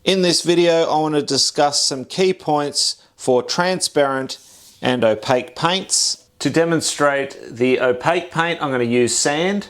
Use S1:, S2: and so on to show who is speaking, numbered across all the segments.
S1: In this video, I want to discuss some key points for transparent and opaque paints. To demonstrate the opaque paint, I'm going to use sand.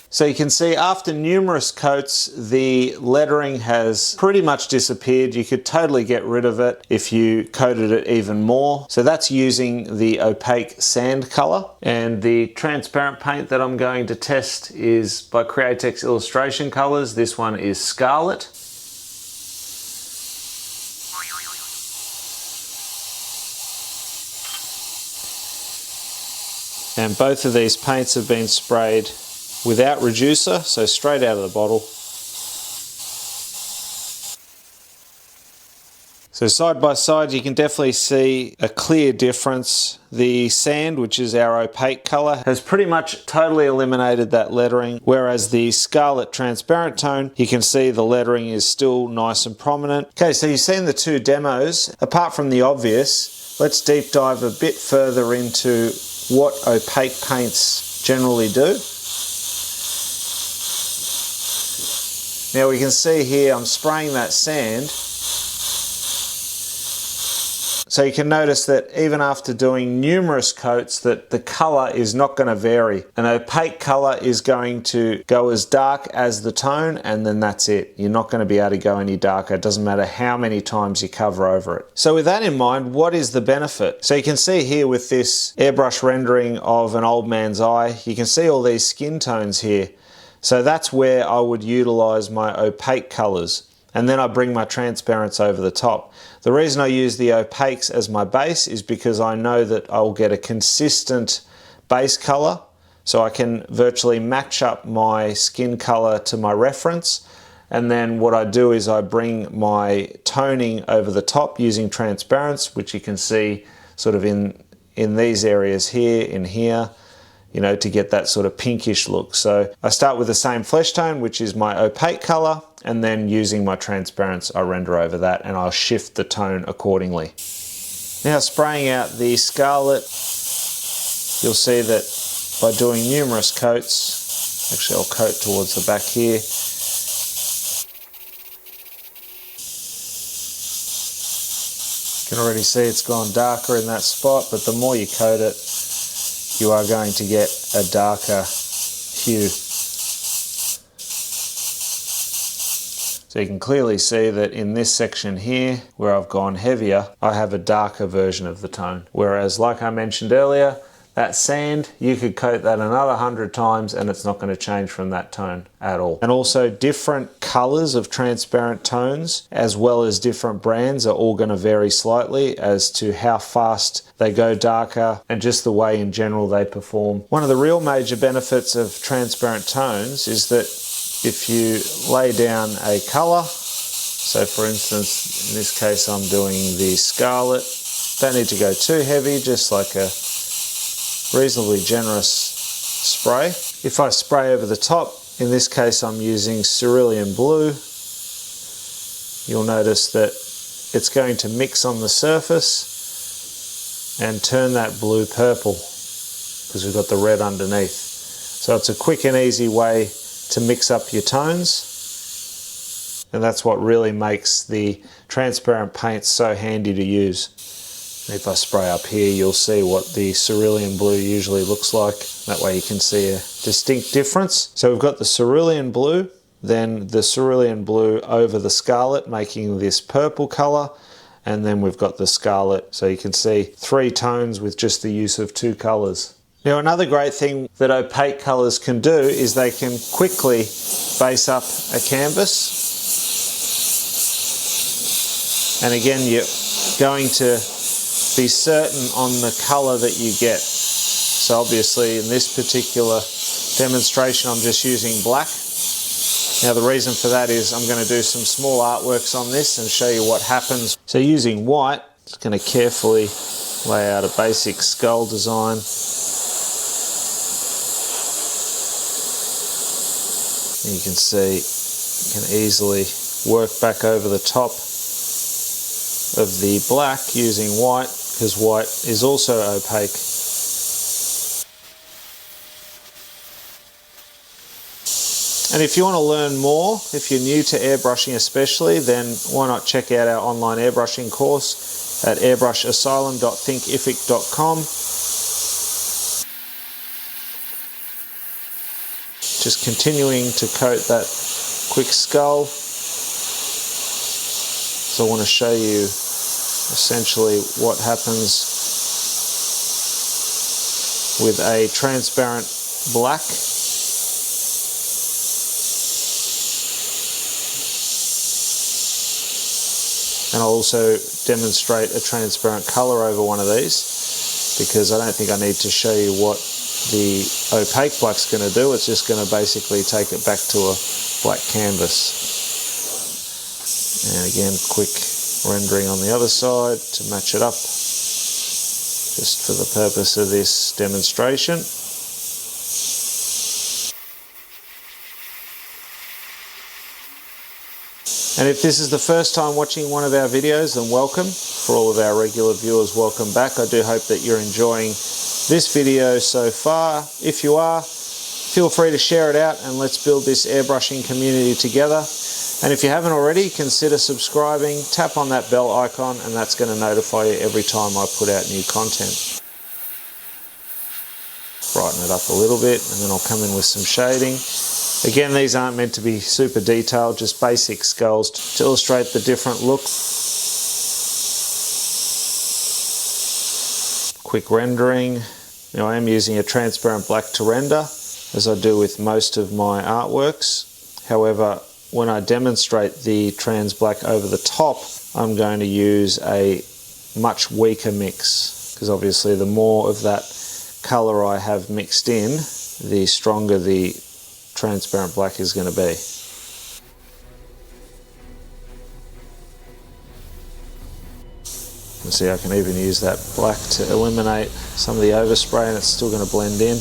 S1: So you can see after numerous coats, the lettering has pretty much disappeared. You could totally get rid of it if you coated it even more. So that's using the opaque sand color. And the transparent paint that I'm going to test is by Createx Illustration Colors. This one is Scarlet. And both of these paints have been sprayed without reducer, so straight out of the bottle. So side by side you can definitely see a clear difference. The sand, which is our opaque color, has pretty much totally eliminated that lettering, whereas the scarlet transparent tone, you can see the lettering is still nice and prominent. Okay, so you've seen the two demos. Apart from the obvious, let's deep dive a bit further into what opaque paints generally do. Now we can see here I'm spraying that sand. So you can notice that even after doing numerous coats that the color is not going to vary. An opaque color is going to go as dark as the tone and then that's it. You're not going to be able to go any darker. It doesn't matter how many times you cover over it. So with that in mind, what is the benefit? So you can see here with this airbrush rendering of an old man's eye, you can see all these skin tones here. So that's where I would utilize my opaque colors. And then I bring my transparents over the top. The reason I use the opaques as my base is because I know that I'll get a consistent base color. So I can virtually match up my skin color to my reference. And then what I do is I bring my toning over the top using transparents, which you can see sort of in these areas here, in here, you know, to get that sort of pinkish look. So I start with the same flesh tone, which is my opaque color, and then using my transparents, I render over that and I'll shift the tone accordingly. Now spraying out the scarlet, you'll see that by doing numerous coats, actually I'll coat towards the back here, you can already see it's gone darker in that spot, but the more you coat it, you are going to get a darker hue. So you can clearly see that in this section here, where I've gone heavier, I have a darker version of the tone. Whereas, like I mentioned earlier, that sand, you could coat that another 100 times and it's not going to change from that tone at all. And also different colors of transparent tones, as well as different brands, are all going to vary slightly as to how fast they go darker and just the way in general they perform. One of the real major benefits of transparent tones is that if you lay down a color, so for instance, in this case I'm doing the scarlet, don't need to go too heavy, just like a reasonably generous spray. If I spray over the top, in this case I'm using cerulean blue, you'll notice that it's going to mix on the surface and turn that blue purple because we've got the red underneath. So it's a quick and easy way to mix up your tones, and that's what really makes the transparent paints so handy to use. If I spray up here, you'll see what the cerulean blue usually looks like. That way you can see a distinct difference. So we've got the cerulean blue, then the cerulean blue over the scarlet, making this purple color, and then we've got the scarlet. So you can see 3 tones with just the use of 2 colors. Now another great thing that opaque colors can do is they can quickly base up a canvas. And again, you're going to be certain on the color that you get. So obviously in this particular demonstration I'm just using black. Now the reason for that is I'm going to do some small artworks on this and show you what happens. So using white, just going to carefully lay out a basic skull design. And you can see you can easily work back over the top of the black using white, because white is also opaque. And if you want to learn more, if you're new to airbrushing especially, then why not check out our online airbrushing course at airbrushisylum.thinkific.com. Just continuing to coat that quick skull. So I want to show you essentially what happens with a transparent black. And I'll also demonstrate a transparent colour over one of these, because I don't think I need to show you what the opaque black's going to do. It's just going to basically take it back to a black canvas. And again, quick rendering on the other side to match it up, just for the purpose of this demonstration. And if this is the first time watching one of our videos, then welcome. For all of our regular viewers, welcome back. I do hope that you're enjoying this video so far. If you are, feel free to share it out and let's build this airbrushing community together. And if you haven't already, consider subscribing, tap on that bell icon, and that's going to notify you every time I put out new content. Brighten it up a little bit, and then I'll come in with some shading. Again, these aren't meant to be super detailed, just basic skulls to illustrate the different look. Quick rendering. Now I am using a transparent black to render, as I do with most of my artworks. However, when I demonstrate the trans black over the top, I'm going to use a much weaker mix, because obviously the more of that colour I have mixed in, the stronger the transparent black is going to be. You see, I can even use that black to eliminate some of the overspray, and it's still going to blend in.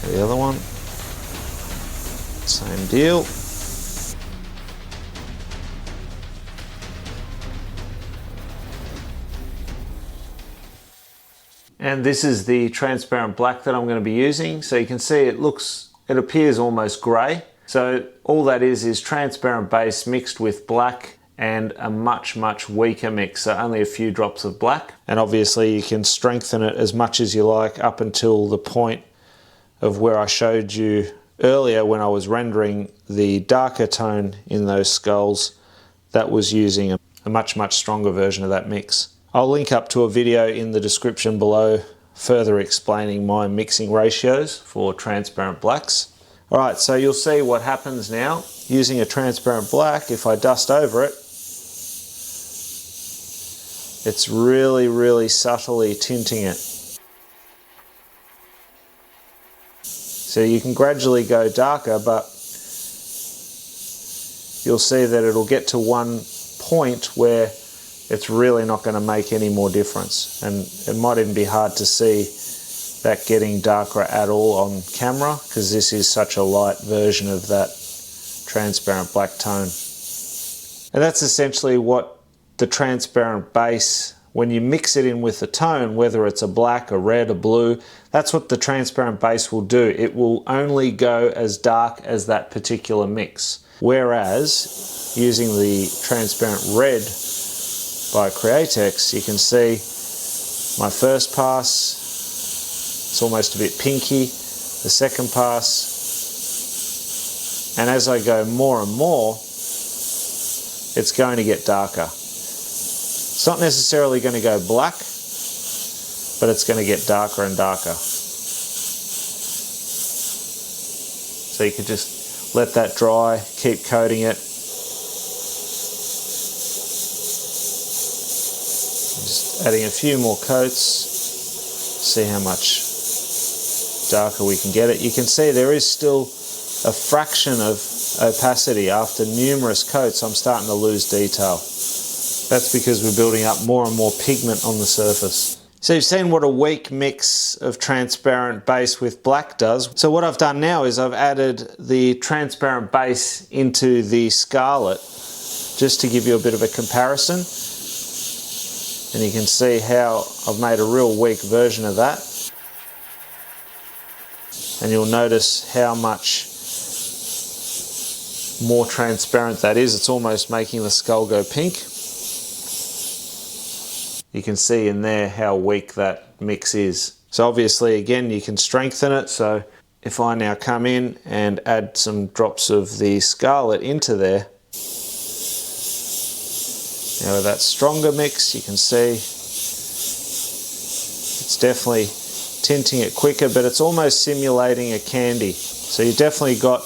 S1: And the other one, same deal. And this is the transparent black that I'm going to be using. So you can see it appears almost grey. So all that is transparent base mixed with black and a much weaker mix, so only a few drops of black. And obviously you can strengthen it as much as you like up until the point of where I showed you earlier when I was rendering the darker tone in those skulls. That was using a much stronger version of that mix. I'll link up to a video in the description below further explaining my mixing ratios for transparent blacks. Alright, so you'll see what happens now. Using a transparent black, if I dust over it, it's really subtly tinting it. So you can gradually go darker, but you'll see that it'll get to one point where it's really not going to make any more difference, and it might even be hard to see that getting darker at all on camera, because this is such a light version of that transparent black tone. And that's essentially what the transparent base, when you mix it in with the tone, whether it's a black, a red, a blue, that's what the transparent base will do. It will only go as dark as that particular mix. Whereas using the transparent red by Createx, you can see my first pass, it's almost a bit pinky, the second pass, and as I go more and more, it's going to get darker. It's not necessarily going to go black, but it's going to get darker and darker. So you can just let that dry, keep coating it. Just adding a few more coats, see how much darker we can get it. You can see there is still a fraction of opacity. After numerous coats, I'm starting to lose detail. That's because we're building up more and more pigment on the surface. So you've seen what a weak mix of transparent base with black does. So what I've done now is I've added the transparent base into the scarlet just to give you a bit of a comparison. And you can see how I've made a real weak version of that. And you'll notice how much more transparent that is. It's almost making the skull go pink. You can see in there how weak that mix is. So obviously, again, you can strengthen it. So if I now come in and add some drops of the scarlet into there, now with that stronger mix, you can see it's definitely tinting it quicker, but it's almost simulating a candy. So you definitely got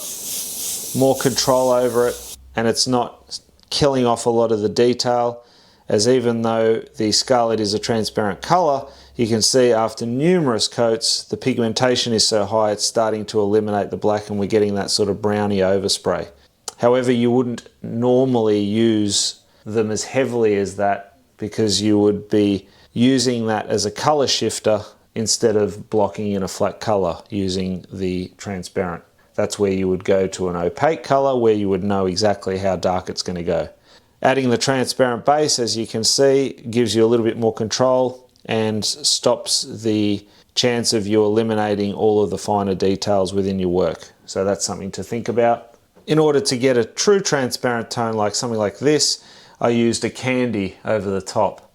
S1: more control over it, and it's not killing off a lot of the detail, as even though the scarlet is a transparent color, you can see after numerous coats, the pigmentation is so high it's starting to eliminate the black and we're getting that sort of brownie overspray. However, you wouldn't normally use them as heavily as that because you would be using that as a color shifter instead of blocking in a flat color using the transparent. That's where you would go to an opaque color where you would know exactly how dark it's going to go. Adding the transparent base, as you can see, gives you a little bit more control and stops the chance of you eliminating all of the finer details within your work. So that's something to think about. In order to get a true transparent tone like something like this, I used a candy over the top.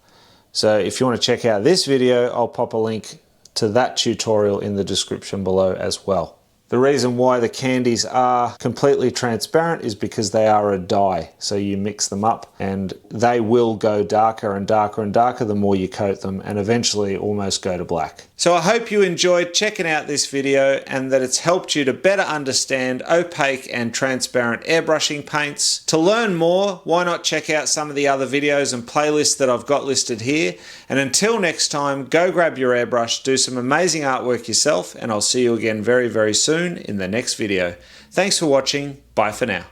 S1: So if you want to check out this video, I'll pop a link to that tutorial in the description below as well. The reason why the candies are completely transparent is because they are a dye. So you mix them up and they will go darker and darker and darker the more you coat them, and eventually almost go to black. So I hope you enjoyed checking out this video and that it's helped you to better understand opaque and transparent airbrushing paints. To learn more, why not check out some of the other videos and playlists that I've got listed here. And until next time, go grab your airbrush, do some amazing artwork yourself, and I'll see you again very, very soon in the next video. Thanks for watching. Bye for now.